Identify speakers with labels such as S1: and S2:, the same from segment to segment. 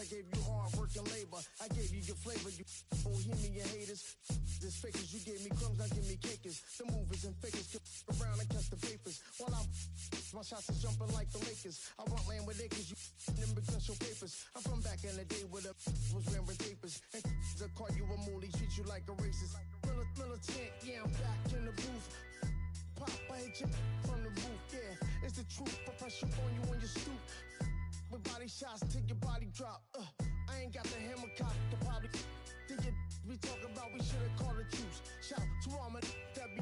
S1: gave you hard work and labor. I gave you your flavor, you bohemian haters. This fakers, you gave me crumbs, now give me cakers. The movers and fakers get around and catch the papers. While my shots is jumping like the Lakers. I want land with acres, you them show papers. I'm from back in the day where the was wearing papers. And the call you a moolie, treat you like a racist. Militant, yeah, I'm back in the booth. Pop, I hit you from the roof, yeah. It's the truth, I press you on you when you stoop. With body shots, take your body drop. I ain't got the hammer cock to probably think it we talk about, we should've called the troops. Shout to all my that be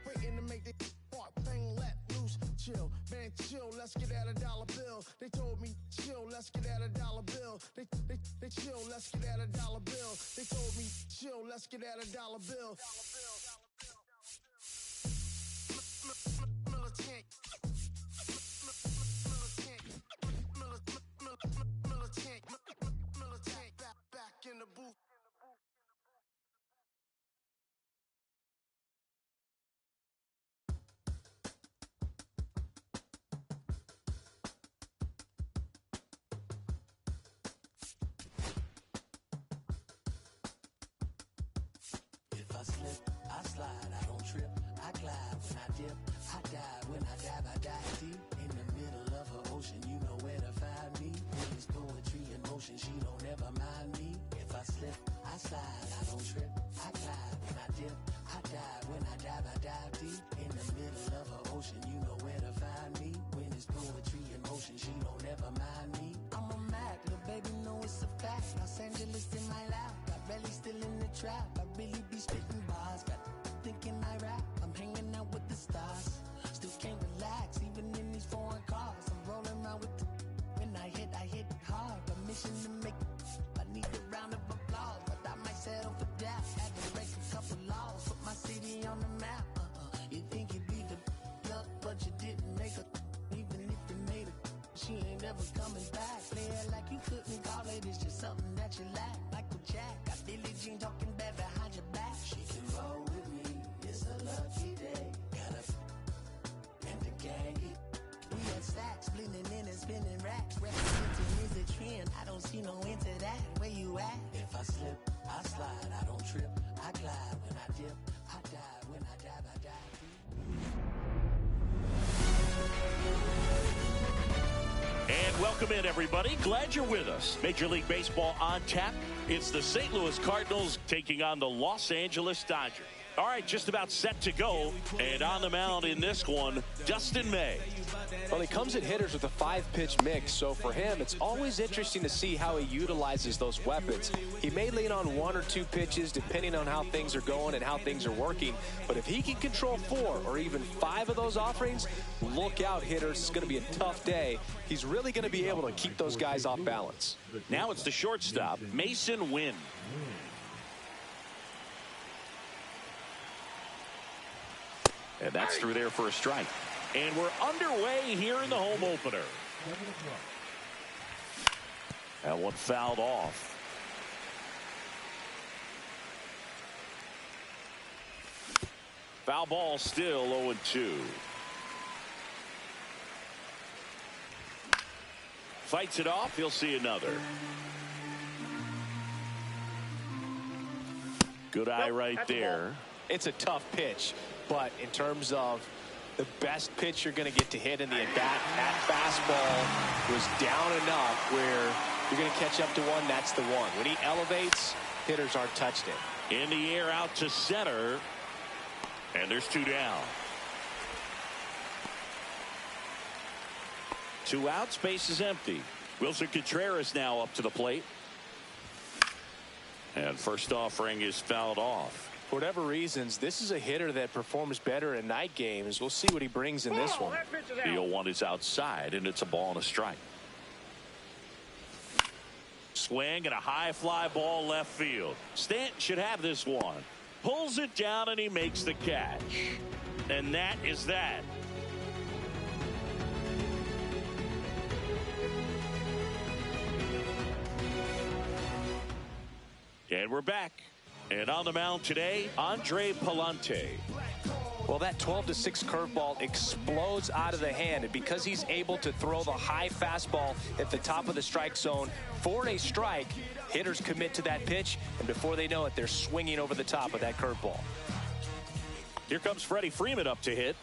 S1: waiting to make the spark bang let loose. Chill, man, chill, let's get at $1 bill. They told me, chill, let's get at $1 bill. They chill, let's get at $1 bill. They told me, chill, let's get at $1 bill. Militant. Back in the booth.
S2: If I slip, I slide, I don't trip, I glide when I dip, I dive when I dive, I dive deep in the middle of her ocean. You know where to find me. It's poetry in motion, she don't ever mind me. If I slip, I slide, I don't trip, I glide when I dip, I dive when I dive deep in the middle of her ocean. You know where to find me. When it's poetry in motion, she don't ever mind me. I'm a Mac, little baby, know it's a fact. Los Angeles in my lap, got belly still in the trap. I really be spitting bars, got thinking I rap. I'm hanging out with the stars, still can't relax, even in these foreign cars. I'm rolling around with the when I hit hard. Permission to make, I need a round of applause, but I might settle for that. Had to break a couple laws, put my city on the map. You think you'd be the luck, but you didn't make a. Even if you made it, she ain't ever coming back. Play it like you couldn't call it, it's just something that you lack. Michael Jack, got Billie Jean talking bad behind your back. She can roll with me, it's a lucky day. Got a and the gang. We had stacks, blending in and spinning racks. Representing is a trend, I don't see no end to that. Where you at? If I slip, I slide, I don't trip, I glide when I dip, I dive when I dive, I dive deep.
S3: And welcome in, everybody. Glad you're with us. Major League Baseball on tap. It's the St. Louis Cardinals taking on the Los Angeles Dodgers. All right, just about set to go. And on the mound in this one, Dustin May.
S4: Well, he comes at hitters with a 5-pitch mix, so for him, it's always interesting to see how he utilizes those weapons. He may lean on 1 or 2 pitches depending on how things are going and how things are working, but if he can control 4 or even 5 of those offerings, look out, hitters. It's going to be a tough day. He's really going to be able to keep those guys off balance.
S3: Now it's the shortstop, Mason Wynn. And that's through there for a strike. And we're underway here in the home opener. That one fouled off. Foul ball, still 0-2. Fights it off. He'll see another. Good eye right there.
S4: It's a tough pitch, but in terms of the best pitch you're going to get to hit in the at-bat, that fastball was down enough where you're going to catch up to one. That's the one. When he elevates, hitters aren't touched it.
S3: In the air out to center. And there's 2 down. 2 outs, base is empty. Wilson Contreras now up to the plate. And first offering is fouled off.
S4: For whatever reasons, this is a hitter that performs better in night games. We'll see what he brings in this one.
S3: The 0-1 is outside, and it's a ball and a strike. Swing and a high fly ball left field. Stanton should have this one. Pulls it down, and he makes the catch. And that is that. And we're back. And on the mound today, Andre Palante.
S4: Well, that 12-6 curveball explodes out of the hand, and because he's able to throw the high fastball at the top of the strike zone for a strike, hitters commit to that pitch, and before they know it, they're swinging over the top of that curveball.
S3: Here comes Freddie Freeman up to hit.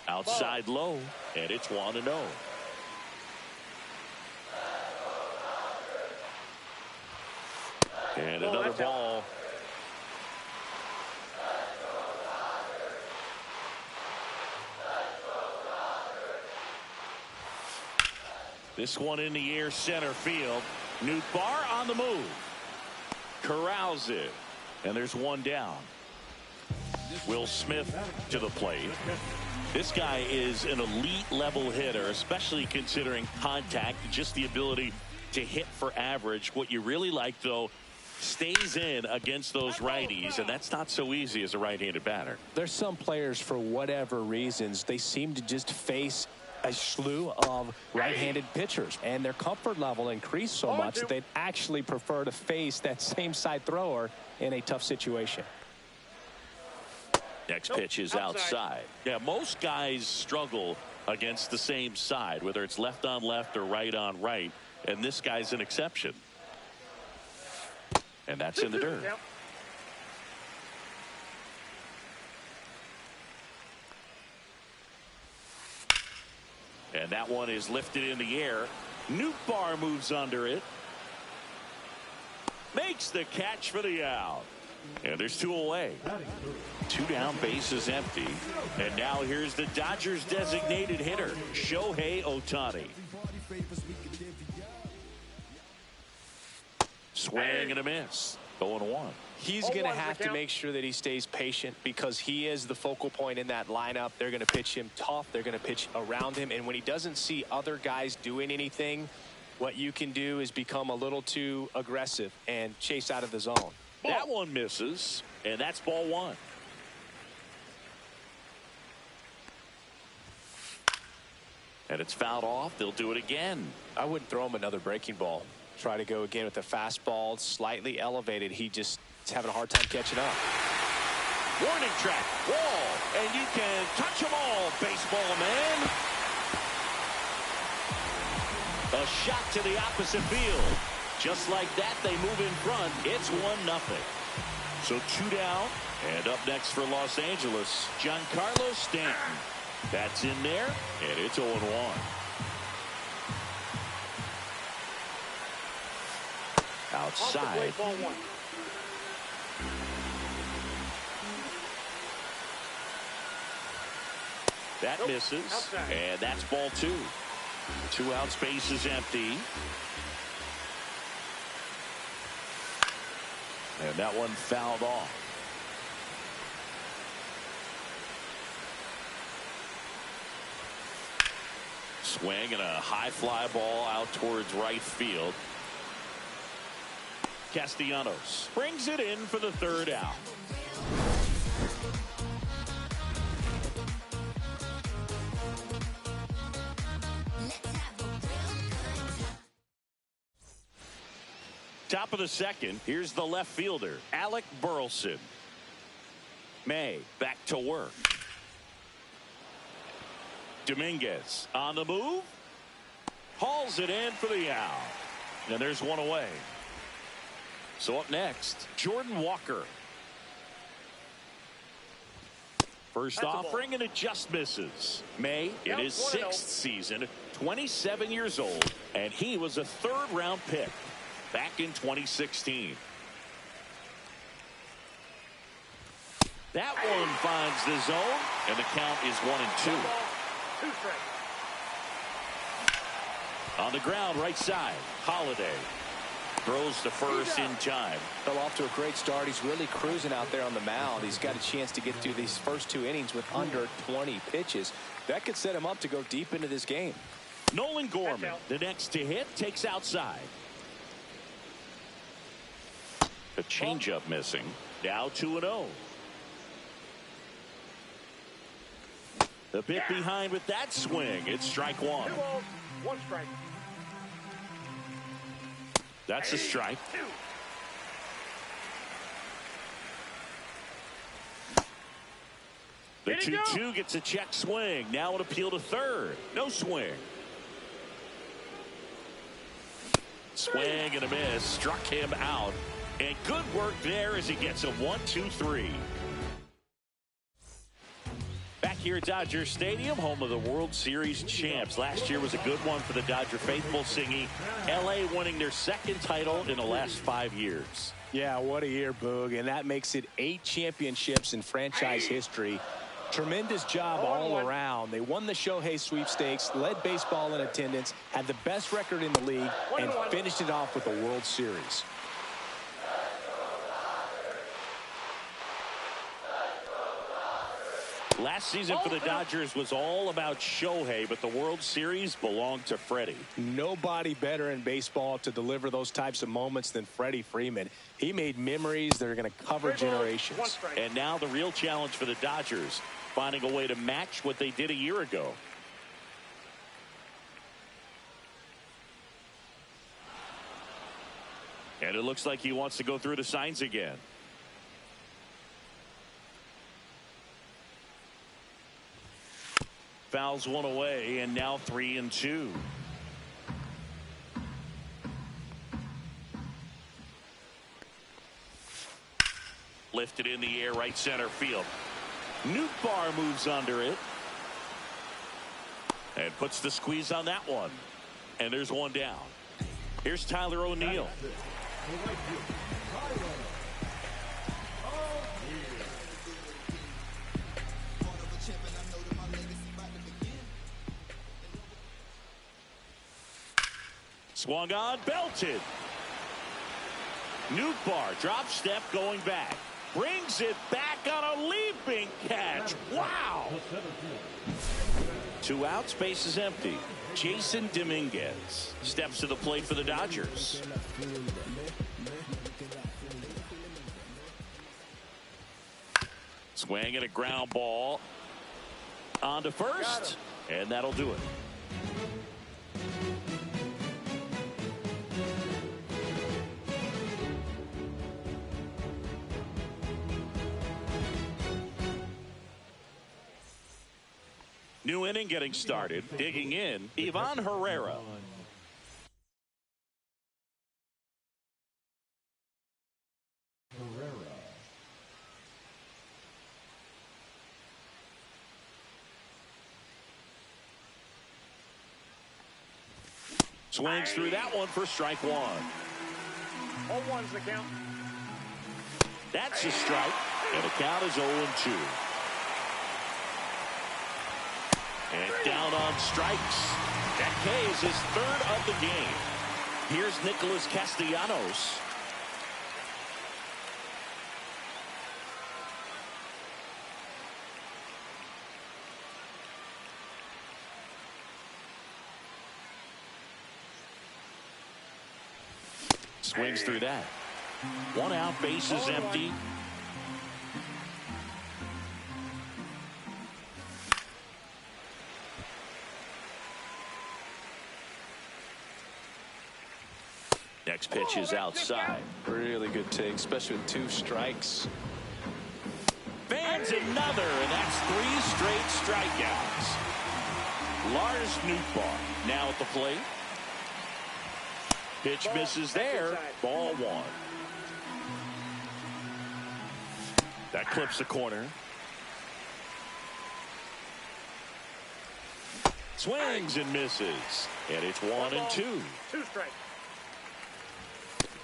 S3: Outside low, and it's 1-0. And another ball. This one in the air, center field. Nootbaar on the move. Corrals it, and there's one down. Will Smith to the plate. This guy is an elite level hitter, especially considering contact, just the ability to hit for average. What you really like, though, stays in against those righties, and that's not so easy as a right-handed batter.
S4: There's some players, for whatever reasons, they seem to just face a slew of right-handed pitchers, and their comfort level increased so much that they'd actually prefer to face that same side thrower in a tough situation.
S3: Next pitch is outside. Yeah, most guys struggle against the same side, whether it's left on left or right on right, and this guy's an exception. And that's in the dirt. And that one is lifted in the air. Nootbaar moves under it. Makes the catch for the out. And there's two away. Two down, bases empty. And now here's the Dodgers designated hitter, Shohei Ohtani. Swing and a miss. 0-1.
S4: He's going to have to make sure that he stays patient because he is the focal point in that lineup. They're going to pitch him tough. They're going to pitch around him. And when he doesn't see other guys doing anything, what you can do is become a little too aggressive and chase out of the zone.
S3: That one misses, and that's ball one. And it's fouled off. They'll do it again.
S4: I wouldn't throw him another breaking ball. Try to go again with the fastball, slightly elevated. He just is having a hard time catching up.
S3: Warning track, wall, and you can touch them all, baseball man. A shot to the opposite field. Just like that, they move in front. It's 1-0. So two down, and up next for Los Angeles, Giancarlo Stanton. That's in there, and it's 0-1. Outside. That misses, and that's ball two. 2 out, space is empty. And that one fouled off. Swing and a high fly ball out towards right field. Castellanos brings it in for the third out. Top of the second, here's the left fielder, Alec Burleson. May back to work. Dominguez on the move. Hauls it in for the out. And there's one away. So up next, Jordan Walker. First offering, and it just misses. May in his 6th season, 27 years old, and he was a 3rd-round pick back in 2016. That one finds the zone, and the count is 1-2. On the ground, right side, Holiday throws to first in time.
S4: Fell off to a great start. He's really cruising out there on the mound. He's got a chance to get through these first 2 innings with under 20 pitches. That could set him up to go deep into this game.
S3: Nolan Gorman, the next to hit, takes outside. A changeup missing. Now 2-0. A bit behind with that swing. It's strike 1.
S5: 2-0, 1 strike.
S3: That's a strike. The 2-2 gets a check swing. Now an appeal to third. No swing. Swing and a miss. Struck him out. And good work there as he gets a 1-2-3. Back here at Dodger Stadium, home of the World Series champs. Last year was a good one for the Dodger faithful, singing L.A. winning their 2nd title in the last 5 years.
S4: Yeah, what a year, Boog. And that makes it 8 championships in franchise history. Tremendous job all around. They won the Shohei sweepstakes, led baseball in attendance, had the best record in the league, and finished it off with the World Series.
S3: Last season for the Dodgers was all about Shohei, but the World Series belonged to Freddie.
S4: Nobody better in baseball to deliver those types of moments than Freddie Freeman. He made memories that are going to cover generations.
S3: And now the real challenge for the Dodgers, finding a way to match what they did a year ago. And it looks like he wants to go through the signs again. Fouls one away, and now 3-2. Lifted in the air, right center field. Nootbaar moves under it. And puts the squeeze on that one. And there's one down. Here's Tyler O'Neill. Swung on, belted. Nootbaar, drop step, going back. Brings it back on a leaping catch. Wow! 2 outs, base is empty. Jason Dominguez steps to the plate for the Dodgers. Swing and a ground ball. On to first, and that'll do it. New inning getting started. Digging in, Ivan Herrera. Swings through that one for strike 1.
S5: All one's the count.
S3: That's a strike, and the count is 0-2. And down on strikes. That K is his 3rd of the game. Here's Nicholas Castellanos. Swings through that. 1 out, base is empty. Next pitch pitches outside.
S4: Really good take, especially with 2 strikes.
S3: Fans another, and that's 3 straight strikeouts. Lars Nootbaar now at the plate. Pitch misses there. Ball 1. That clips the corner. Swings and misses. And it's 1-2.
S5: 2 strikes.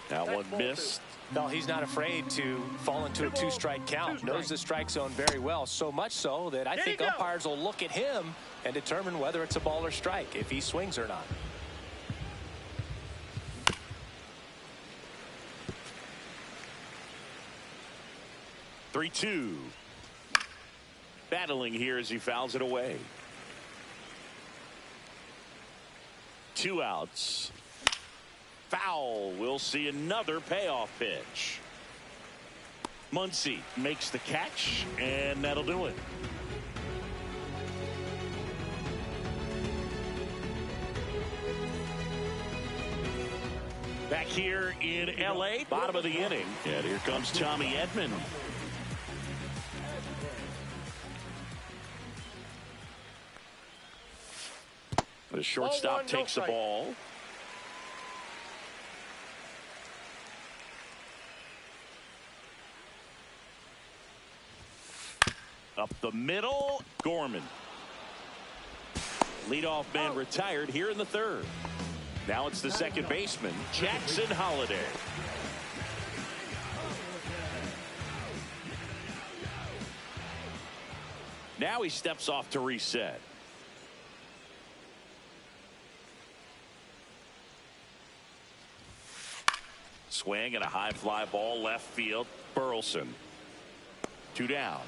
S3: That one missed.
S4: No, he's not afraid to fall into a 2-strike count. Knows the strike zone very well, so much so that I think umpires will look at him and determine whether it's a ball or strike, if he swings or not.
S3: Three-two. Battling here as he fouls it away. 2 outs. Foul. We'll see another payoff pitch. Muncy makes the catch, and that'll do it. Back here in L.A., bottom of the inning. And here comes Tommy Edman. The shortstop takes the ball. Up the middle, Gorman. Leadoff man retired here in the 3rd. Now it's the second baseman, Jackson Holliday. Now he steps off to reset. Swing and a high fly ball left field. Burleson. 2 down.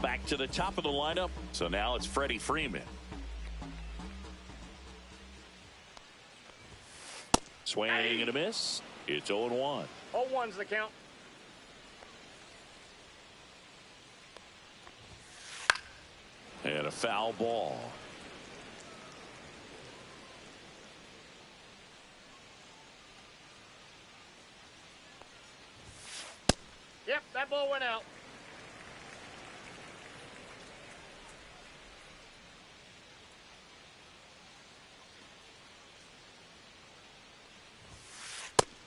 S3: Back to the top of the lineup. So now it's Freddie Freeman. Swing and a miss. It's 0-1.
S5: 0-1's the count.
S3: And a foul ball.
S5: Yep, that ball went out.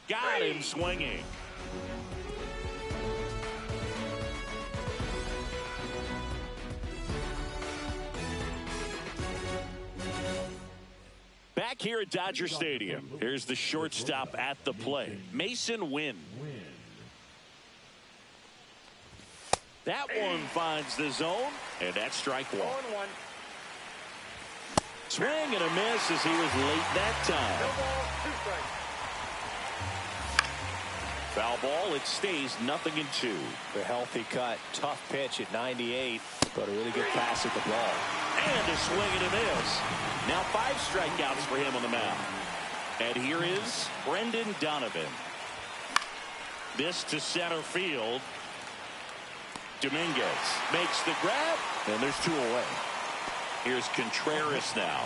S3: Got him swinging. Back here at Dodger Stadium, here's the shortstop at the plate, Mason Wynn. That one finds the zone, and that's strike 1.
S5: 0-1.
S3: Swing and a miss as he was late that time.
S5: No ball, 2 strikes.
S3: Foul ball, it stays 0-2.
S4: The healthy cut, tough pitch at 98, but a really good pass at the ball.
S3: And a swing and a miss. Now 5 strikeouts for him on the mound. And here is Brendan Donovan. This to center field. Dominguez makes the grab, and there's 2 away. Here's Contreras now.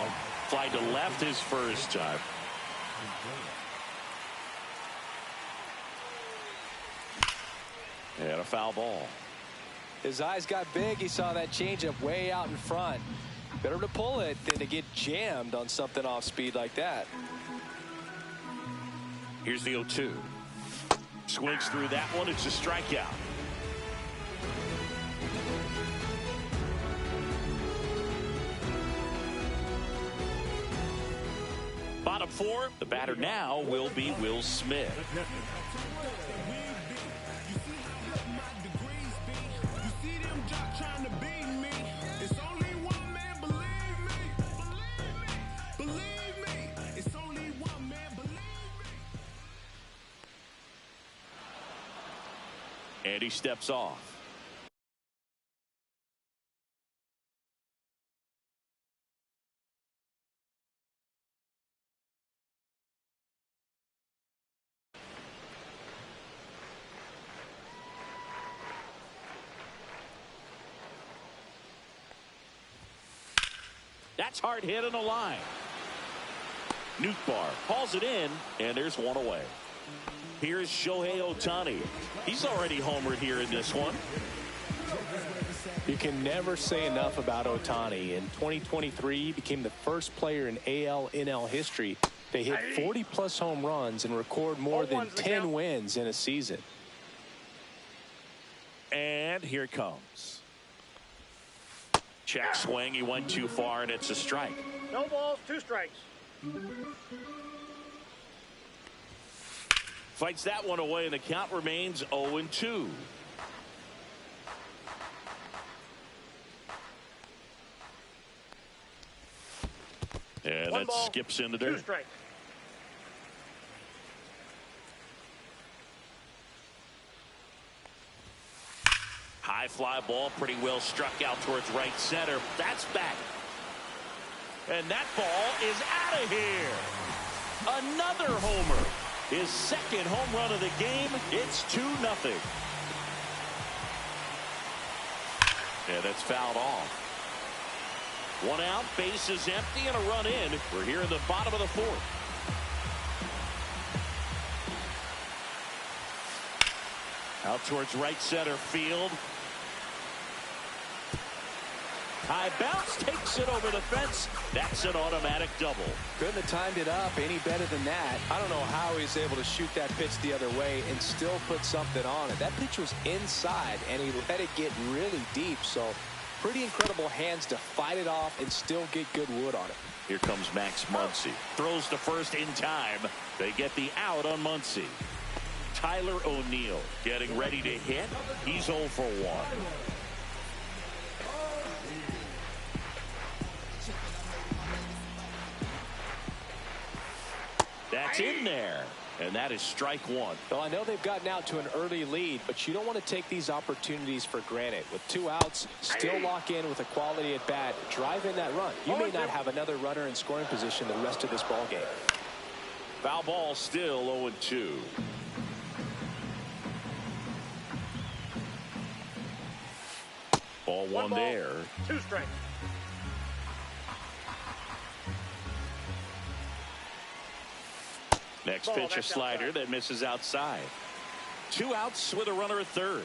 S3: Fly to left his first time. And a foul ball.
S4: His eyes got big. He saw that changeup way out in front. Better to pull it than to get jammed on something off speed like that.
S3: Here's the 0-2. Swings through that one. It's a strikeout. Bottom 4, the batter now will be Will Smith. And he steps off. That's hard hit on the line. Nootbaar hauls it in, and there's one away. Here's Shohei Ohtani. He's already homered here in this one.
S4: You can never say enough about Ohtani. In 2023, he became the first player in AL/NL history to hit 40-plus home runs and record more than 10 wins in a season.
S3: And here it comes. Check swing. He went too far, and it's a strike.
S5: No balls, 2 strikes.
S3: Fights that one away, and the count remains 0-2. And
S5: One
S3: that
S5: ball,
S3: skips into
S5: 2
S3: there.
S5: strikes.
S3: High fly ball, pretty well struck out towards right center. That's back. And that ball is out of here. Another homer. His second home run of the game. It's 2-0. And that's fouled off. 1 out, base is empty, and a run in. We're here in the bottom of the 4th. Out towards right center field. High bounce, takes it over the fence. That's an automatic double.
S4: Couldn't have timed it up any better than that. I don't know how he's able to shoot that pitch the other way and still put something on it. That pitch was inside, and he let it get really deep. So pretty incredible hands to fight it off and still get good wood on it.
S3: Here comes Max Muncy. Throws to first in time. They get the out on Muncy. Tyler O'Neill getting ready to hit. He's 0 for 1. That's in there. And that is strike 1.
S4: Well, I know they've gotten out to an early lead, but you don't want to take these opportunities for granted. With 2 outs, still lock in with a quality at bat. Drive in that run. You may not have another runner in scoring position the rest of this ball game.
S3: Foul ball, still 0-2. Ball 1
S5: ball,
S3: there.
S5: 2 strikes.
S3: Next
S5: Ball,
S3: pitch, a
S5: that's
S3: slider
S5: outside.
S3: that misses outside. 2 outs with a runner at third.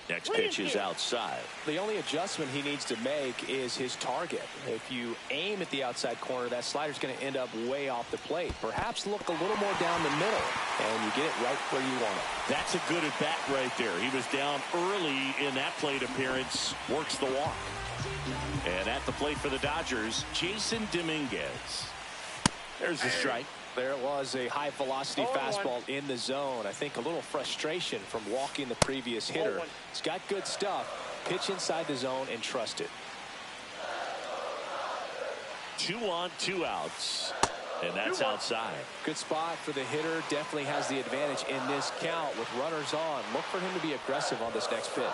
S3: Next pitch is outside.
S4: The only adjustment he needs to make is his target. If you aim at the outside corner, that slider's going to end up way off the plate. Perhaps look a little more down the middle, and you get it right where you want it.
S3: That's a good at-bat right there. He was down early in that plate appearance. Works the walk. And at the plate for the Dodgers, Jason Dominguez. There's the strike.
S4: There it was, a high-velocity fastball in the zone. I think a little frustration from walking the previous hitter. He's got good stuff. Pitch inside the zone and trust it.
S3: 2 on, 2 outs. And that's outside.
S4: Good spot for the hitter. Definitely has the advantage in this count with runners on. Look for him to be aggressive on this next pitch.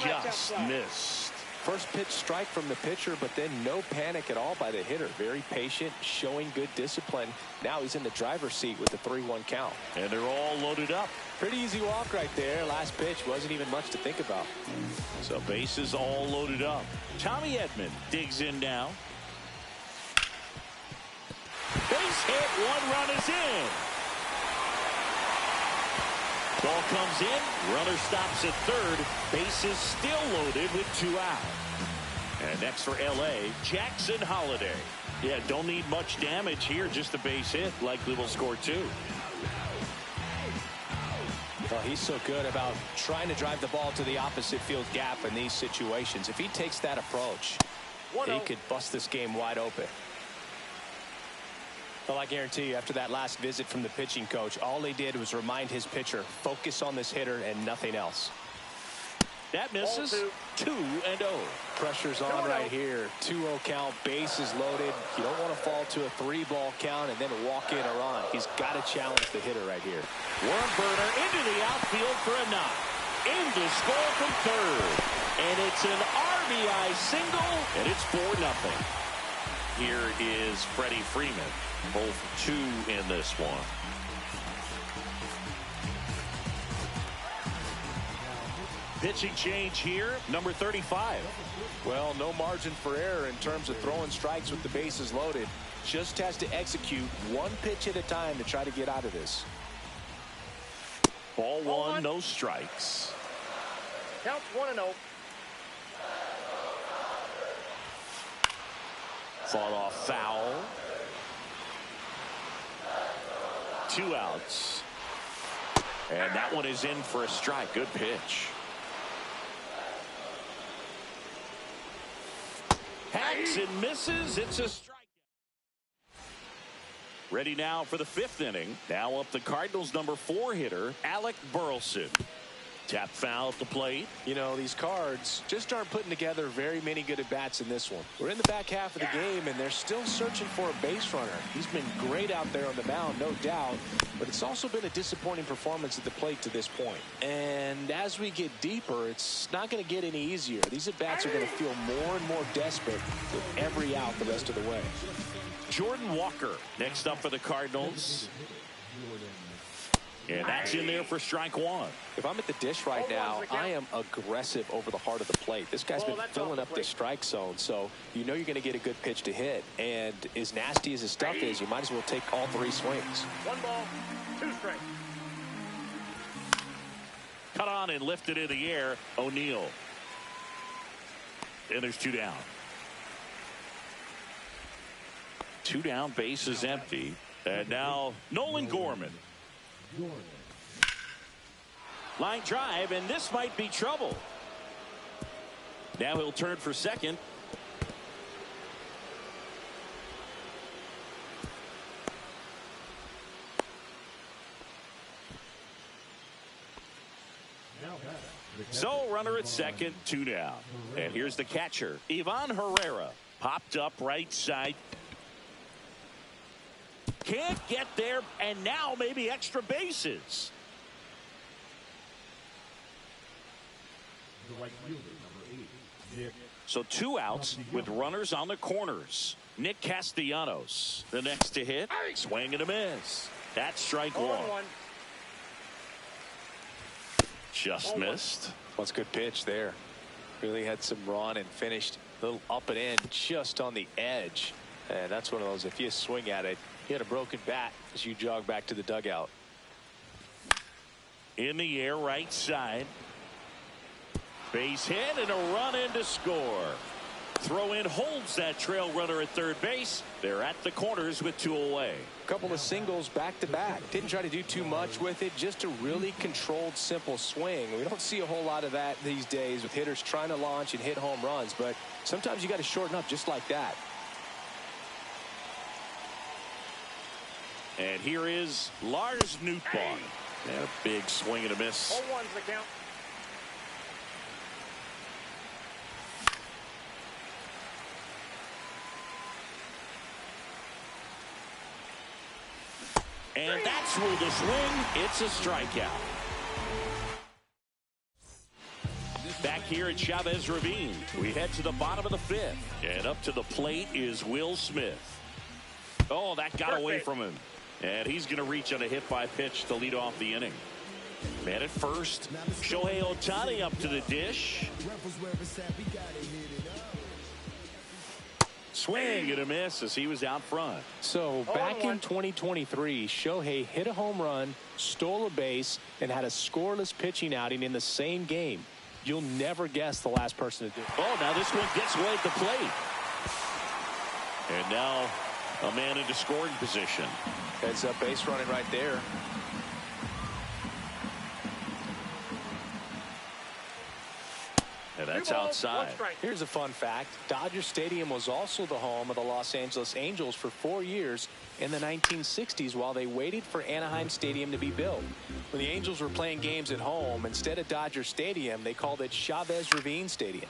S3: Just missed.
S4: First pitch strike from the pitcher, but then no panic at all by the hitter. Very patient, showing good discipline. Now he's in the driver's seat with the 3-1 count.
S3: And they're all loaded up.
S4: Pretty easy walk right there. Last pitch wasn't even much to think about.
S3: So bases all loaded up. Tommy Edman digs in now. Base hit, 1 run is in. Ball comes in, runner stops at third. Bases still loaded with 2 out. And next for LA, Jackson Holliday. Yeah, don't need much damage here, just a base hit. Likely will score 2.
S4: Well, he's so good about trying to drive the ball to the opposite field gap in these situations. If he takes that approach, he could bust this game wide open. Well, I guarantee you, after that last visit from the pitching coach, all he did was remind his pitcher, focus on this hitter and nothing else.
S3: That misses. 2-0.
S4: Pressure's on right here. 2-0 count, bases loaded. You don't want to fall to a 3-ball count and then walk in a run. He's got to challenge the hitter right here.
S3: Worm burner into the outfield for a knock. In to score from third. And it's an RBI single, and it's 4-0. Here is Freddie Freeman. Both 2 in this one. Pitching change here, number 35.
S4: Well, no margin for error in terms of throwing strikes with the bases loaded. Just has to execute one pitch at a time to try to get out of this.
S3: Ball one, no strikes.
S5: Counts 1-0.
S3: Fought off foul. 2 outs. And that one is in for a strike. Good pitch. Hacks and misses. It's a strike. Ready now for the 5th inning. Now up the Cardinals' number 4 hitter, Alec Burleson. Tap foul at the plate.
S4: You know, these Cards just aren't putting together very many good at-bats in this one. We're in the back half of the game, and they're still searching for a base runner. He's been great out there on the mound, no doubt, but it's also been a disappointing performance at the plate to this point. And as we get deeper, it's not going to get any easier. These at-bats are going to feel more and more desperate with every out the rest of the way.
S3: Jordan Walker next up for the Cardinals. And that's in there for strike one.
S4: If I'm at the dish right now, I am aggressive over the heart of the plate. This guy's been filling up the strike zone, so you know you're going to get a good pitch to hit. And as nasty as his stuff is, you might as well take all 3 swings.
S5: 1 ball, 2 strikes.
S3: Cut on and lifted in the air, O'Neill. And there's 2 down. 2 down, base is empty. And now Nolan Gorman. Line drive, and this might be trouble. Now he'll turn for second. So runner at second, 2 down. And here's the catcher, Ivan Herrera. Popped up right side. Can't get there, and now maybe extra bases. So 2 outs with runners on the corners. Nick Castellanos, the next to hit. Swing and a miss. That's strike 1. Just missed.
S4: That's a good pitch there. Really had some run and finished a little up and in just on the edge. And that's one of those, if you swing at it, you had a broken bat as you jog back to the dugout.
S3: In the air, right side. Base hit and a run in to score. Throw in holds that trail runner at third base. They're at the corners with 2 away.
S4: A couple of singles back to back. Didn't try to do too much with it. Just a really controlled, simple swing. We don't see a whole lot of that these days with hitters trying to launch and hit home runs. But sometimes you got to shorten up just like that.
S3: And here is Lars Nootbaar. And a big swing and a miss.
S5: 0-1's the count.
S3: And that's ruled a swing. It's a strikeout. Back here at Chavez Ravine, we head to the bottom of the 5th. And up to the plate is Will Smith. Oh, that got away from him. And he's going to reach on a hit by pitch to lead off the inning. Man at first, Shohei Ohtani up to the dish. Swing and a miss as he was out front.
S4: So back in 2023, Shohei hit a home run, stole a base, and had a scoreless pitching outing in the same game. You'll never guess the last person to do it.
S3: Oh, now this one gets away at the plate. And now a man into scoring position.
S4: Heads up base running right there.
S3: And that's outside.
S4: Here's a fun fact. Dodger Stadium was also the home of the Los Angeles Angels for 4 years in the 1960s while they waited for Anaheim Stadium to be built. When the Angels were playing games at home, instead of Dodger Stadium, they called it Chavez Ravine Stadium.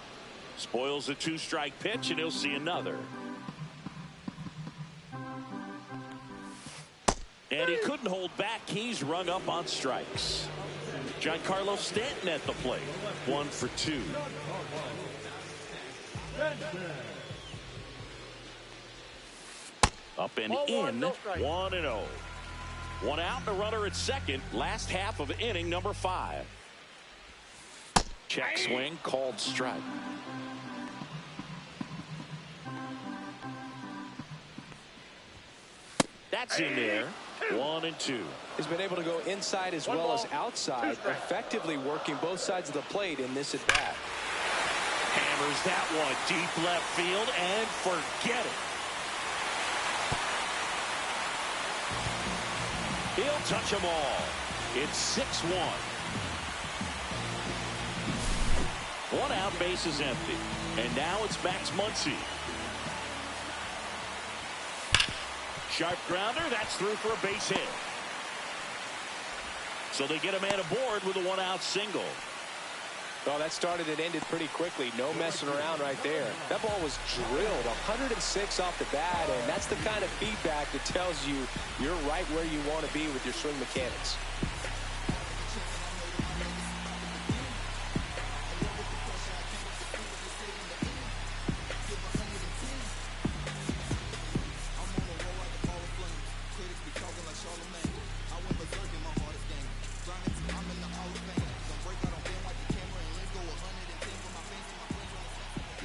S3: Spoils a 2-strike pitch, and he'll see another. And he couldn't hold back. He's rung up on strikes. Giancarlo Stanton at the plate. 1 for 2. Up and in. 1-0. 1 out and a runner at second. Last half of inning number 5. Check swing, called strike. That's in there. 1-2.
S4: He's been able to go inside as well as outside, effectively working both sides of the plate in this at-bat.
S3: Hammers that one deep left field and forget it. He'll touch them all. It's 6-1. One out, base is empty. And now it's Max Muncy. Sharp grounder, that's through for a base hit. So they get a man aboard with a one-out single.
S4: Well, that started and ended pretty quickly. No messing around right there. That ball was drilled 106 off the bat, and that's the kind of feedback that tells you you're right where you want to be with your swing mechanics.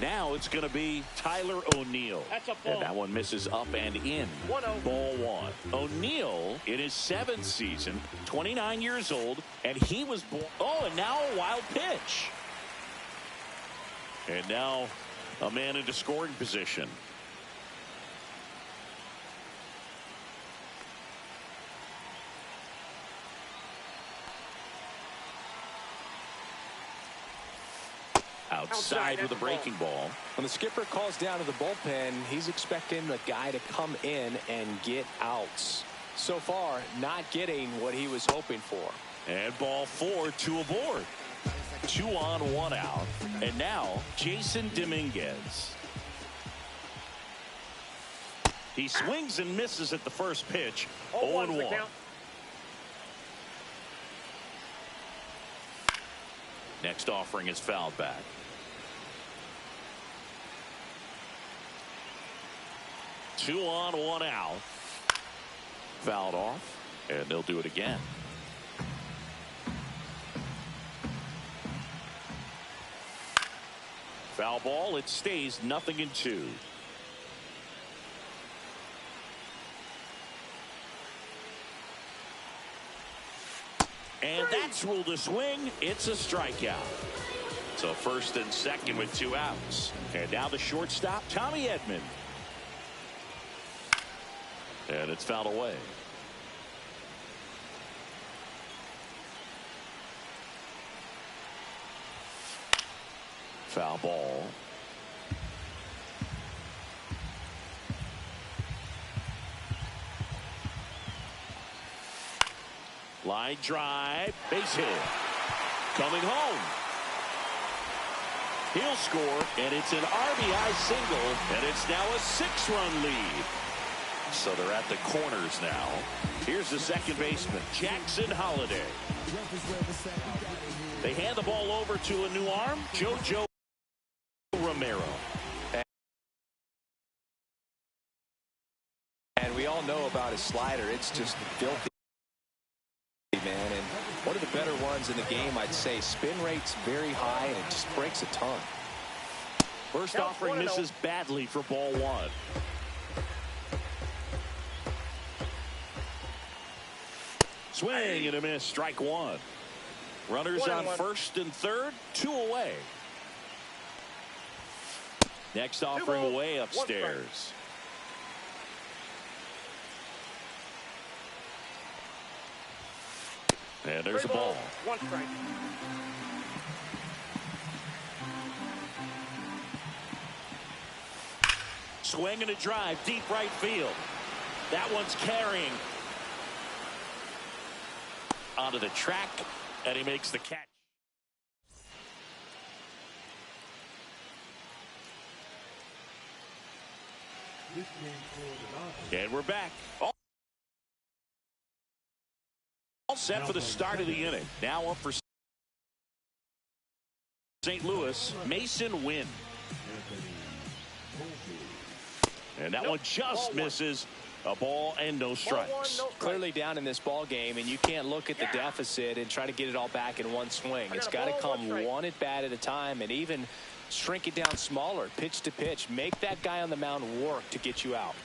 S3: Now it's going to be Tyler O'Neill.
S5: That's a ball.
S3: And that one misses up and in.
S5: 1-0.
S3: Ball one. O'Neill in his 7th season, 29 years old, and he was born. Oh, and now a wild pitch. And now a man into scoring position. Outside with a breaking ball.
S4: When the skipper calls down to the bullpen, he's expecting the guy to come in and get outs. So far, not getting what he was hoping for.
S3: And ball 4, 2 aboard. 2 on, 1 out. And now Jason Dominguez. He swings and misses at the first pitch. 0-1. Next offering is fouled back. 2 on, 1 out. Fouled off, and they'll do it again. Foul ball. It stays 0-2. And that's ruled a swing. It's a strikeout. So first and second with 2 outs. And now the shortstop, Tommy Edman. And it's fouled away. Foul ball. Line drive, base hit. Coming home. He'll score, and it's an RBI single, and it's now a 6-run lead. So they're at the corners now. Here's the second baseman, Jackson Holliday. They hand the ball over to a new arm, JoJo Romero.
S4: And we all know about his slider. It's just filthy, man. And one of the better ones in the game, I'd say. Spin rate's very high, and it just breaks a ton.
S3: First offering misses badly for ball 1. Swing and a miss, strike 1. Runners on first and third, 2 away. Next offering away upstairs. And there's a ball.
S5: 1 strike.
S3: Swing and a drive, deep right field. That one's carrying. Onto the track, and he makes the catch. And we're back. All set for the start of the inning. Now up for St. Louis, Mason Wynn. And that one just misses A ball and no strikes.
S5: Ball one, no strike.
S4: Clearly down in this ball game, and you can't look at the deficit and try to get it all back in one swing. It's got to come one at bat at a time, and even shrink it down smaller, pitch to pitch. Make that guy on the mound work to get you out.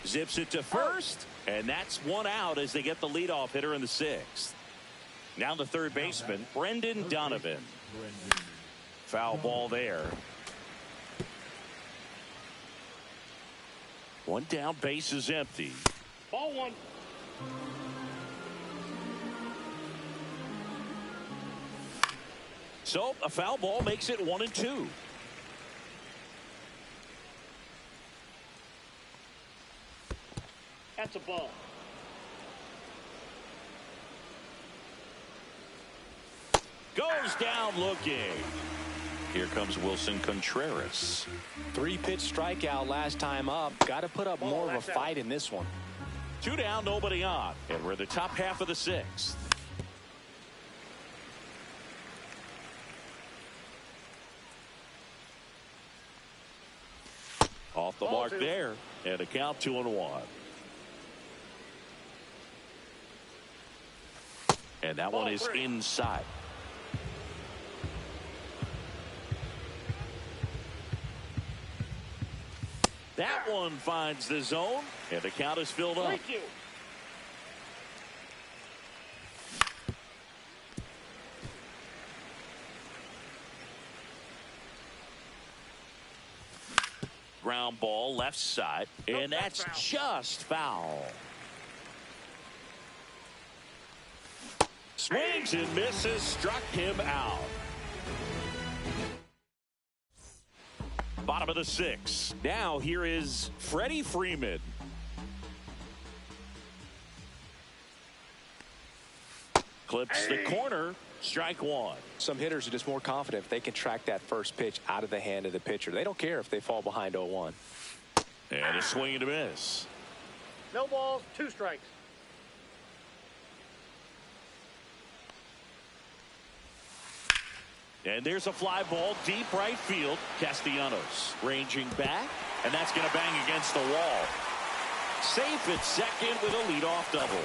S3: Zips it to first, and that's one out as they get the leadoff hitter in the sixth. Now the third baseman, Brendan Donovan. Foul ball there. One down, base is empty.
S5: Ball one.
S3: So a foul ball makes it 1-2.
S5: That's a ball.
S3: Goes down looking. Here comes Wilson Contreras.
S4: 3-pitch strikeout last time up. Got to put up more of a fight in this one.
S3: 2 down, nobody on. And we're in the top half of the sixth. Off the mark there. And a count 2-1. And that one is inside. That one finds the zone, and the count is filled up.
S5: Thank you.
S3: Ground ball left side, and that's just foul. Swings and misses, struck him out. Bottom of the sixth. Now here is Freddie Freeman. Clips the corner. Strike one.
S4: Some hitters are just more confident if they can track that first pitch out of the hand of the pitcher. They don't care if they fall behind 0-1.
S3: And a swing and a miss.
S5: No balls, 2 strikes.
S3: And there's a fly ball deep right field. Castellanos ranging back, and that's going to bang against the wall. Safe at second with a leadoff double.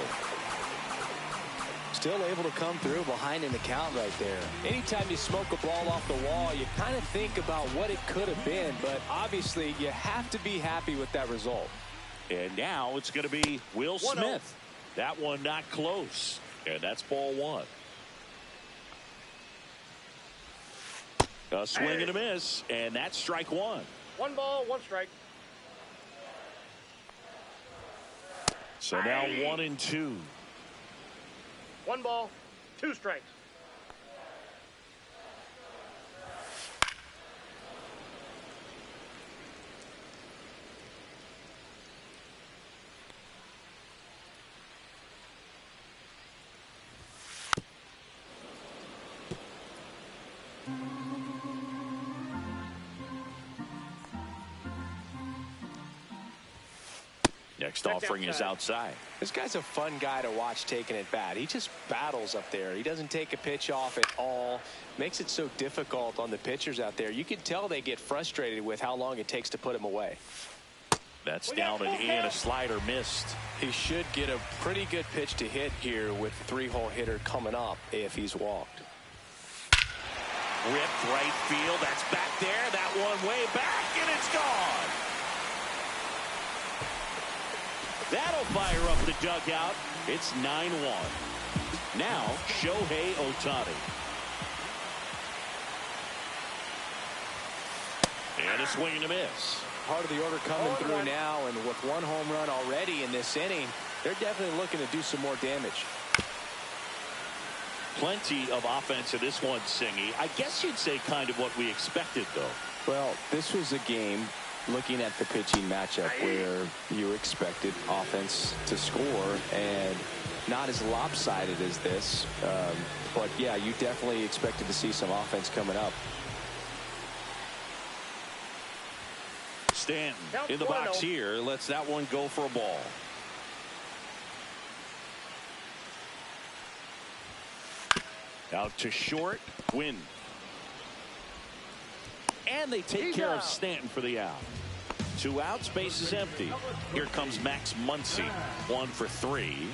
S4: Still able to come through behind in the count right there. Anytime you smoke a ball off the wall, you kind of think about what it could have been, but obviously you have to be happy with that result.
S3: And now it's going to be Will Smith. That one not close, and that's ball one. A swing and a miss, and that's strike one.
S5: 1 ball, 1 strike.
S3: So now 1-2.
S5: 1 ball, 2 strikes.
S3: Next offering is outside.
S4: This guy's a fun guy to watch taking at bat. He just battles up there. He doesn't take a pitch off at all. Makes it so difficult on the pitchers out there. You can tell they get frustrated with how long it takes to put him away.
S3: That's down and in. A slider missed.
S4: He should get a pretty good pitch to hit here with the 3-hole hitter coming up if he's walked.
S3: Ripped right field. That's back there. That one way back, and it's gone. That'll fire up the dugout. It's 9-1. Now, Shohei Ohtani. And a swing and a miss.
S4: Part of the order coming through now, and with 1 home run already in this inning, they're definitely looking to do some more damage.
S3: Plenty of offense in this one, Singy. I guess you'd say kind of what we expected, though.
S4: Well, this was a game, looking at the pitching matchup, where you expected offense to score, and not as lopsided as this. But, yeah, you definitely expected to see some offense coming up.
S3: Stanton in the box here. Lets that one go for a ball. Out to short. Win. And they take care of Stanton for the out. 2 outs, base is empty. Here comes Max Muncy, 1 for 3.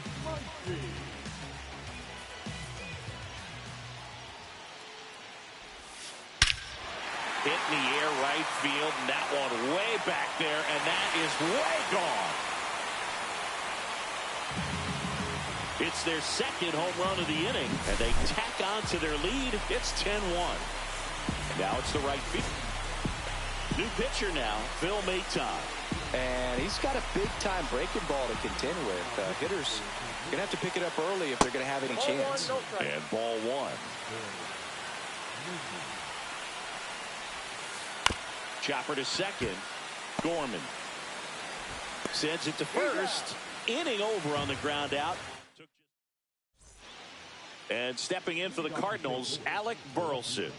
S3: Hit in the air, right field, and that one way back there, and that is way gone. It's their second home run of the inning, and they tack on to their lead. It's 10-1. Now it's the right field. New pitcher now, Phil Maton.
S4: And he's got a big-time breaking ball to contend with. Hitters going to have to pick it up early if they're going to have any chance.
S3: And ball 1. Chopper to second. Gorman sends it to first. Inning over on the ground out. And stepping in for the Cardinals, Alec Burleson.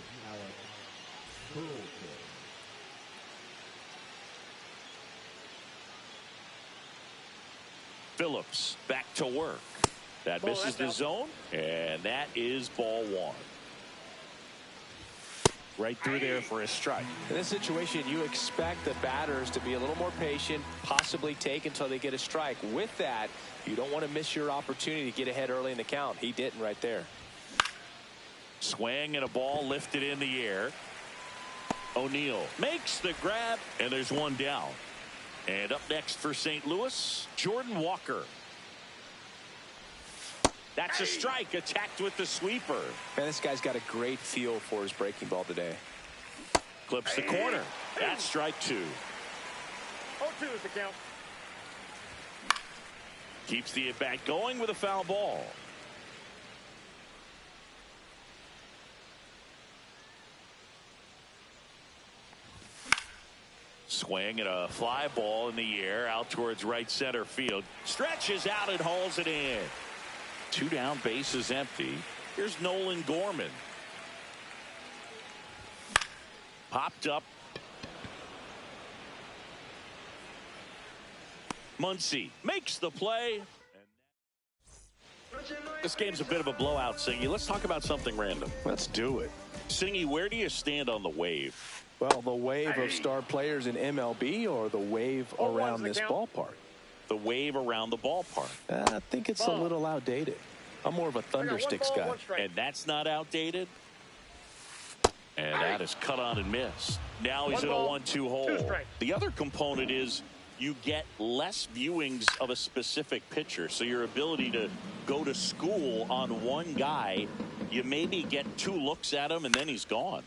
S3: Phillips back to work. That misses the zone, and that is ball 1. Right through there for a strike.
S4: In this situation, you expect the batters to be a little more patient, possibly take until they get a strike. With that, you don't want to miss your opportunity to get ahead early in the count. He didn't right there.
S3: Swing and a ball lifted in the air. O'Neill makes the grab, and there's one down. And up next for St. Louis, Jordan Walker. That's a strike, attacked with the sweeper.
S4: Man, this guy's got a great feel for his breaking ball today.
S3: Clips the corner. That's strike 2.
S5: 0-2 is the count.
S3: Keeps the at-bat going with a foul ball. Swing and a fly ball in the air out towards right center field. Stretches out and hauls it in. 2 down, base is empty. Here's Nolan Gorman. Popped up. Muncy makes the play. This game's a bit of a blowout, Singy. Let's talk about something random.
S6: Let's do it.
S3: Singy, where do you stand on the wave?
S6: Well, the wave of star players in MLB or the wave around this ballpark?
S3: The wave around the ballpark.
S6: I think it's a little outdated. I'm more of a thundersticks guy.
S3: And that's not outdated. And that is cut on and missed. Now he's in a 1-2 hole. The other component is you get less viewings of a specific pitcher. So your ability to go to school on one guy, you maybe get 2 looks at him and then he's gone.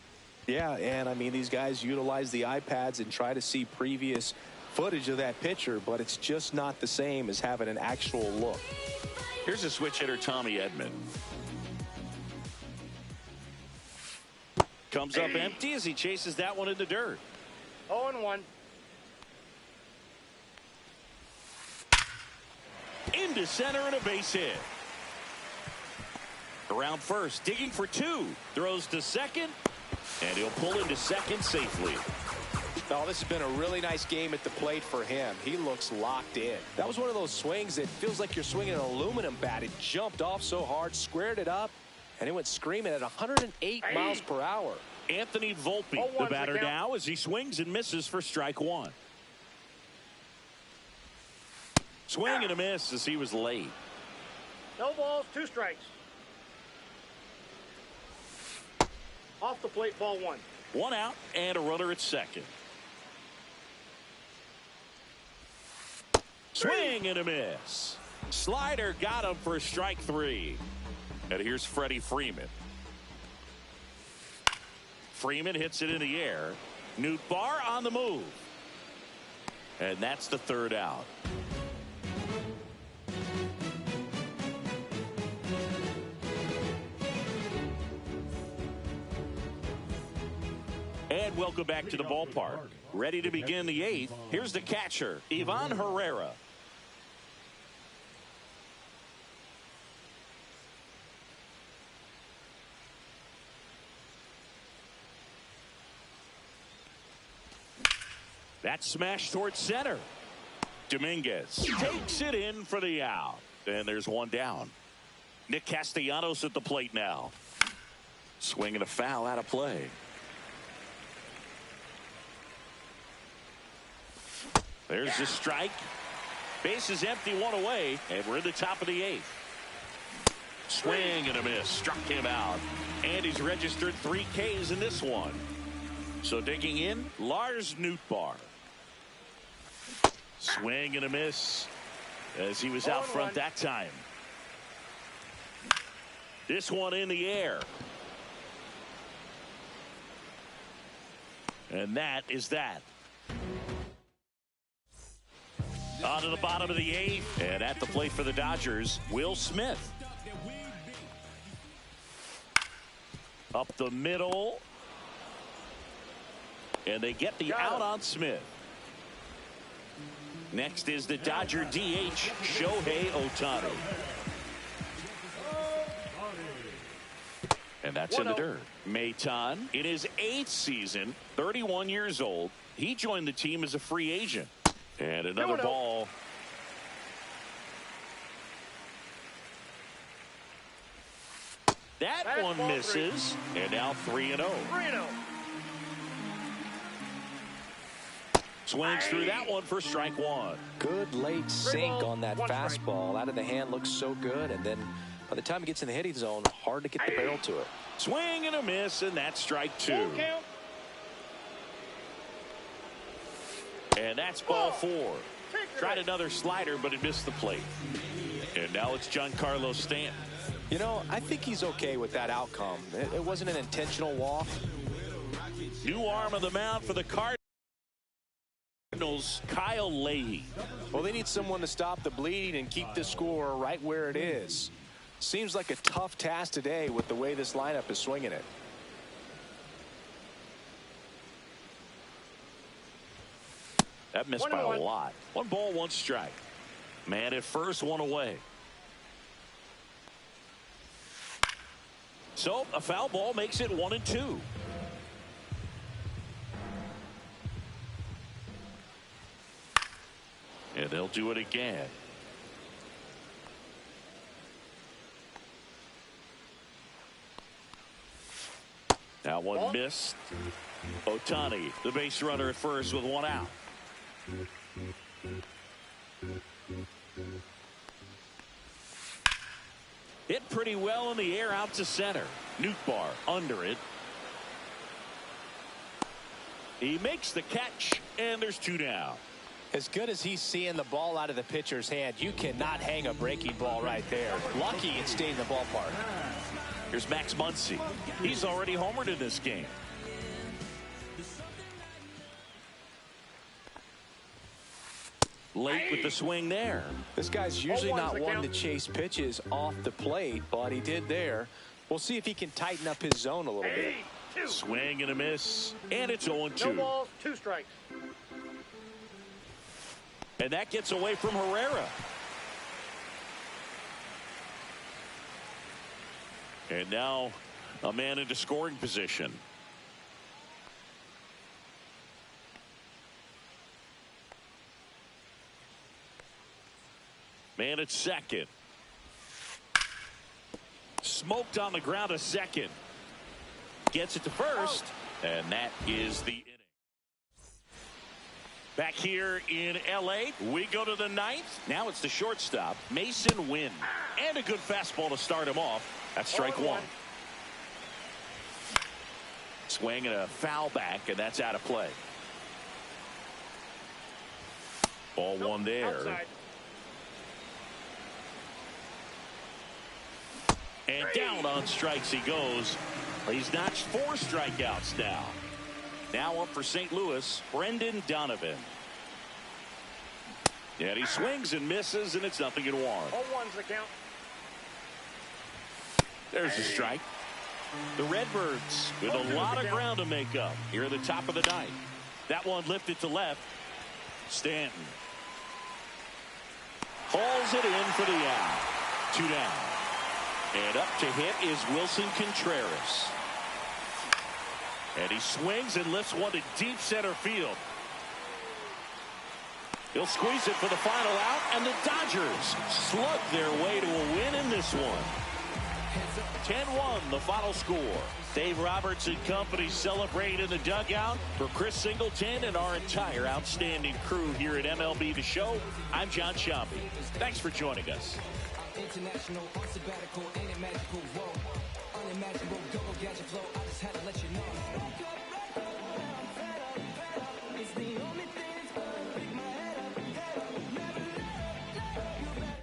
S6: Yeah, and I mean, these guys utilize the iPads and try to see previous footage of that pitcher, but it's just not the same as having an actual look.
S3: Here's a switch hitter, Tommy Edman. Comes up empty as he chases that one in the dirt.
S5: 0-1.
S3: Into center and a base hit. Around first, digging for 2. Throws to second, and he'll pull into second safely.
S4: Oh, this has been a really nice game at the plate for him. He looks locked in. That was one of those swings that feels like you're swinging an aluminum bat. It jumped off so hard, squared it up, and it went screaming at 108 miles per hour.
S3: Anthony Volpe, the batter now, as he swings and misses for strike 1. Swing and a miss as he was late.
S5: No balls, 2 strikes. Off the plate, ball 1.
S3: 1 out and a runner at second. Swing and a miss. Slider got him for strike 3. And here's Freddie Freeman. Freeman hits it in the air. Newt Barr on the move. And that's the 3rd out. And welcome back to the ballpark. Ready to begin the 8th. Here's the catcher, Ivan Herrera. That smash towards center. Dominguez takes it in for the out. And there's one down. Nick Castellanos at the plate now. Swinging a foul out of play. There's the strike. Base is empty, one away, and we're in the top of the 8th. Swing and a miss. Struck him out. And he's registered 3 Ks in this one. So digging in, Lars Nootbaar. Swing and a miss as he was out front that time. This one in the air. And that is that. On to the bottom of the 8th. And at the plate for the Dodgers, Will Smith. Up the middle. And they get the out on Smith. Next is the Dodger DH, Shohei Ohtani. And that's in the dirt. Maton, in his 8th season, 31 years old. He joined the team as a free agent. And another ball. That one misses. And now 3-0.
S5: 3-0.
S3: Swings through that one for strike 1.
S4: Good late sink on that fastball. Out of the hand, looks so good. And then by the time it gets in the hitting zone, hard to get the barrel to it.
S3: Swing and a miss, and that's strike 2. And that's ball 4. Tried another slider, but it missed the plate. And now it's Giancarlo Stanton.
S4: You know, I think he's okay with that outcome. It wasn't an intentional walk.
S3: New arm of the mound for the Cardinals, Kyle Leahy.
S4: Well, they need someone to stop the bleeding and keep the score right where it is. Seems like a tough task today with the way this lineup is swinging it.
S3: That missed by a lot. 1 ball, 1 strike. Man at first, 1 away. So a foul ball makes it 1-2. And they'll do it again. Now one missed. Ohtani, the base runner at first with 1 out. Hit pretty well in the air out to center. Nootbaar under it. He makes the catch, and there's 2 down.
S4: As good as he's seeing the ball out of the pitcher's hand, you cannot hang a breaking ball right there. Lucky it stayed in the ballpark.
S3: Here's Max Muncy. He's already homered in this game. Late with the swing there.
S4: This guy's usually not one to chase pitches off the plate, but he did there. We'll see if he can tighten up his zone a little bit.
S3: Swing and a miss, and it's 0-2.
S5: No balls, 2 strikes.
S3: And that gets away from Herrera. And now a man into scoring position. Man at second. Smoked on the ground to second. Gets it to first. And that is the inning. Back here in L.A., we go to the 9th. Now it's the shortstop, Mason Wynn. And a good fastball to start him off. That's strike 1. Swing and a foul back, and that's out of play. Ball 1 there.
S5: Outside.
S3: And down on strikes he goes. He's notched 4 strikeouts now. Now up for St. Louis, Brendan Donovan. And he swings and misses, and it's 0-1.
S5: 0-1's the count.
S3: There's the strike. The Redbirds with a lot of ground to make up here at the top of the 9th. That one lifted to left. Stanton hauls it in for the out. 2 down. And up to hit is Wilson Contreras. And he swings and lifts one to deep center field. He'll squeeze it for the final out, and the Dodgers slug their way to a win in this one. 10-1, the final score. Dave Roberts and company celebrate in the dugout. For Chris Singleton and our entire outstanding crew here at MLB The Show, I'm John Sciambi. Thanks for joining us.
S7: International, on sabbatical, ain't it magical? Whoa, unimaginable, double gadget flow. I just had to let you know. It's the only thing that's gonna pick my head up, never let you back.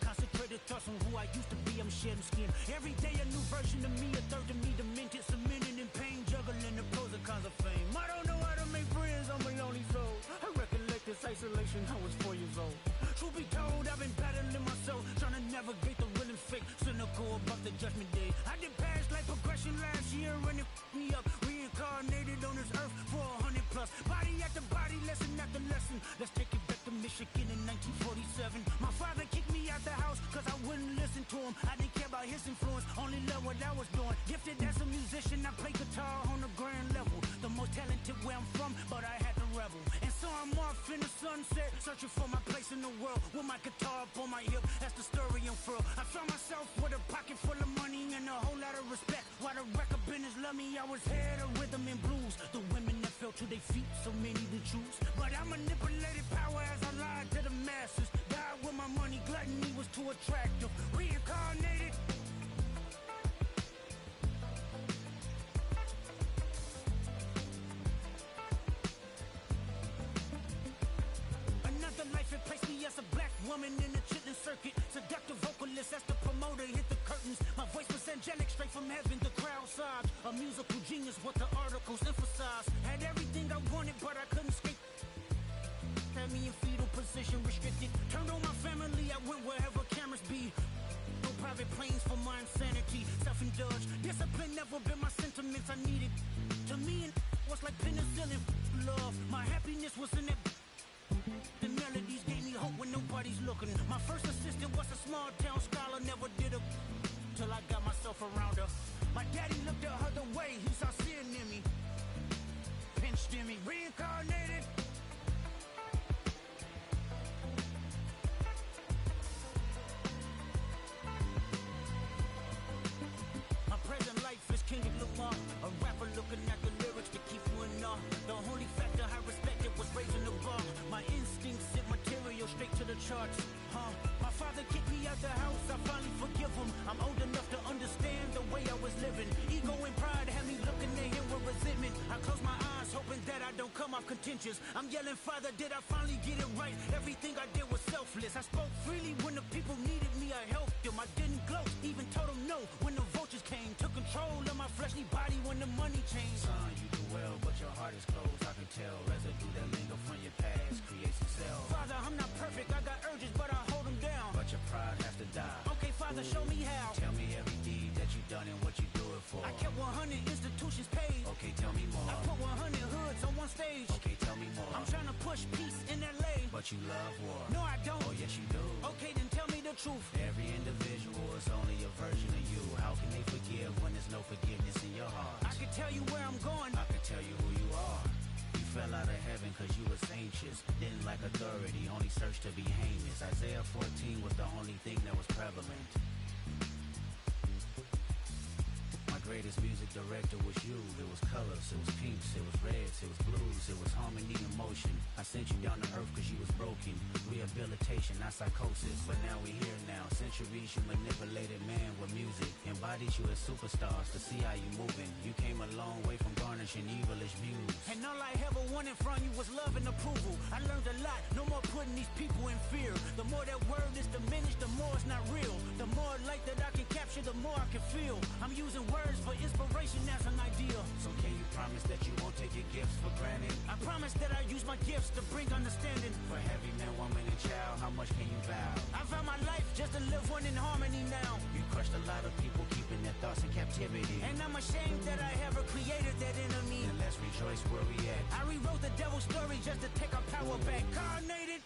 S8: Concentrated thoughts on who I used to be, I'm shedding skin. Every day a new version of me, a third of me demented, cemented in pain, juggling the pros and cons of fame. I don't know how to make friends, I'm a lonely soul. I recollect this isolation, I was 4 years old. Truth be told, I've been battling myself, trying to navigate the real and fake, cynical about the judgment day. I did past life progression last year, and it f***ed me up. Reincarnated on this earth for 100 plus. Body after body, lesson after lesson. Let's take it back to Michigan in 1947. My father kicked me out the house cause I wouldn't listen to him. I didn't care about his influence, only loved what I was doing. Gifted as a musician, I play guitar on the grand level. The most talented where I'm from, but I had to rebel. And so I'm off in the sunset, searching for my place in the world. With my guitar up on my hip, that's the story unfurled. I found myself with a pocket full of money and a whole lot of respect. While the record business loved me, I was head of rhythm and blues. The women that fell to their feet, so many to choose. But I manipulated power as I lied to the masses. Died with my money, gluttony was too attractive. Reincarnated. Another life, it placed me as a black woman in the chitlin circuit. Seductive vocalist as the promoter hit the curtains. My voice was angelic, straight from heaven, the crowd sobbed. A musical genius, what the articles emphasize. Had everything I wanted, but I couldn't escape. Had me in fetal position, restricted. Turned on my family, I went wherever cameras be. No private planes for my insanity. Self-indulged, discipline never been my sentiments. I needed. To me, it was like penicillin. Love, my happiness was in that. The melodies gave me hope when nobody's looking. My first assistant was a small town scholar, never did a till I got myself around her. My daddy looked at her the way he saw sin in me. Pinched in me, reincarnated. My present life is Kendrick Lamar, a rapper looking at the lyrics to keep you in awe. The only factor I respected was raising the bar. My instincts sent material straight to the charts. My father kicked me out the house, I finally forgive him. I'm old enough to understand the way I was living. Ego and pride had me looking at him with resentment. I close my eyes, hoping that I don't come off contentious. I'm yelling, Father, did I finally get it right? Everything I did was selfless. I spoke freely when the people needed me, I helped them. I didn't gloat, even told them no when the vultures came. Took control of my fleshly body when the money changed.
S9: Son, you do well, but your heart is closed. I can tell residue that linger from your past creates itself.
S8: Father, I'm not perfect, I got urges, but I hold them down.
S9: But your pride has to die.
S8: Okay, Father, show me how.
S9: Tell me every deed that you done and what you do it for.
S8: I kept 100 institutions paid.
S9: Okay, tell me more.
S8: I put 100 hoods on one stage.
S9: Okay, tell me more.
S8: I'm trying to push peace in LA.
S9: But you love war.
S8: No, I don't.
S9: Oh, yes, you do.
S8: Okay, then tell me the truth.
S9: Every individual is only a version of you. How can they forgive when there's no forgiveness in your heart?
S8: I can tell you where I'm going.
S9: I can tell you who you are. You fell out of heaven cause you was anxious. Didn't like authority, only searched to be heinous. Isaiah 14 was the only thing that was prevalent. My greatest music director was you. It was colors, it was pinks, it was reds, it was blues, it was harmony and motion. I sent you down to earth cause you was broken. Rehabilitation, not psychosis. But now we here now. Centuries you manipulated man with music. Embodied you as superstars to see how you moving. You came a long way from garnishing evilish views.
S8: And all I ever wanted from you was love and approval. I learned a lot, no more putting these people in fear. The more that word is diminished, the more it's not real. The more light that I can capture, the more I can feel. I'm using words for inspiration as an idea.
S9: So can you promise that you won't take your gifts for granted?
S8: I promise that I use my gifts to bring understanding.
S9: For every man, woman, and child, how much can you vow?
S8: I found my life just to live one in harmony now.
S9: You crushed a lot of people, keeping their thoughts in captivity. negativity.
S8: And I'm ashamed that I ever created that enemy.
S9: And let's rejoice where we at.
S8: I rewrote the devil's story just to take our power back. Carnated.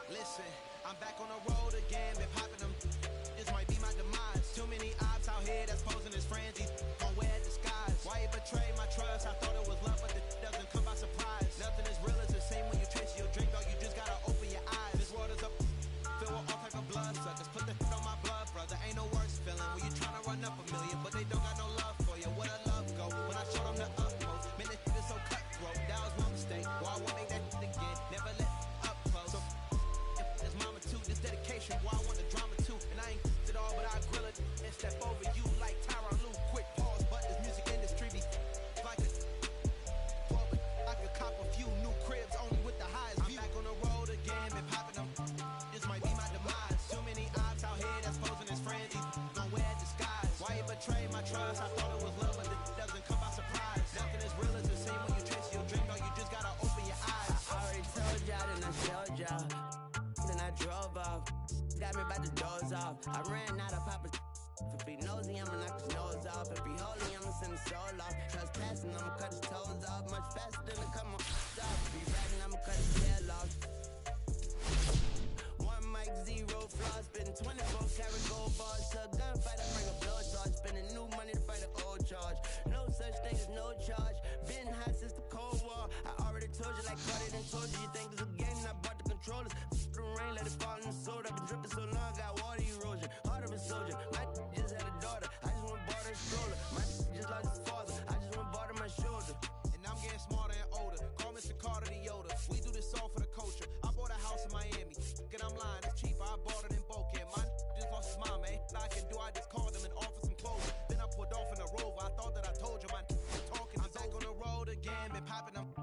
S10: Listen, I'm back on the road again, been popping them. This might be my demise. Too many ops out here that's posing as friends. These gon' wear disguise. Why you betray my trust? I thought it was love, but it doesn't come by surprise. Nothing as real as it seems when you trace your dream, dog. You just gotta open your eyes. This world is up, filled with all type of blood suckers. Put the on my blood, brother. Ain't no worse feeling when you tryna run up a million, but they don't got no love for you. Where the love go? When I showed them the utmost, man, this is so cutthroat. That was one mistake. Why I won't make that again? Never let up close. So this mama too, this dedication. Why I want the drama too, and I ain't it all, but I grill it and step over you like Tyron Lue. Quick pause, but this music industry be like a but I could cop a few new cribs only with the highest view. I'm back on the road again, been popping them. This might be my demise. Too many ops out here that's posing as friends. These gon' wear disguise. Why you betray my trust? I thought it was love, but it doesn't come by surprise. Nothing as real as it seems when you chase your dream. No, you just gotta open your eyes.
S11: I already told y'all, then I showed y'all. Then I drove off. Got me by the doors off. I ran out of Papa. If he nosy, I'ma knock his nose off. If he holy, I'ma send his soul off. Trespassing, I'ma cut his toes off. Much faster than a come on off. If he rapping, I'ma cut his tail off. One mic, zero flaws. Spitting 24 karat gold bars. To a gunfight, I bring a blow charge. Spending new money to fight an old charge. No such thing as no charge. Been hot since the Cold War. I already told you, like Cardi done told you. You think it's a game, and I bought the controllers. The rain, let it fall in the soda. I've been dripping so long, got water erosion. Heart of a soldier. My just had a daughter. I just went bought her a stroller. My just lost his father. I just went bought her my shoulder.
S10: And I'm getting smarter and older. Call Mr. Carter the Yoda. We do this all for the culture. I bought a house in Miami. And I'm lying, it's cheaper. I bought it in Boca. My just lost his mom, man. I can do, I just called him and offered some clothes. Then I pulled off in a Rover. I thought that I told you my talking. I'm back on the road again, been popping them.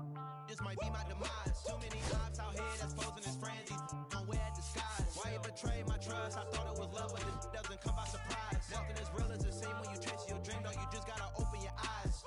S10: This might be my demise. Too many ops out here that's posing as friends. These gon' wear disguise. Why you betray my trust? I thought it was love, but it doesn't come by surprise. Nothing as real as it seems when you chase your dream. No, you just gotta open your eyes.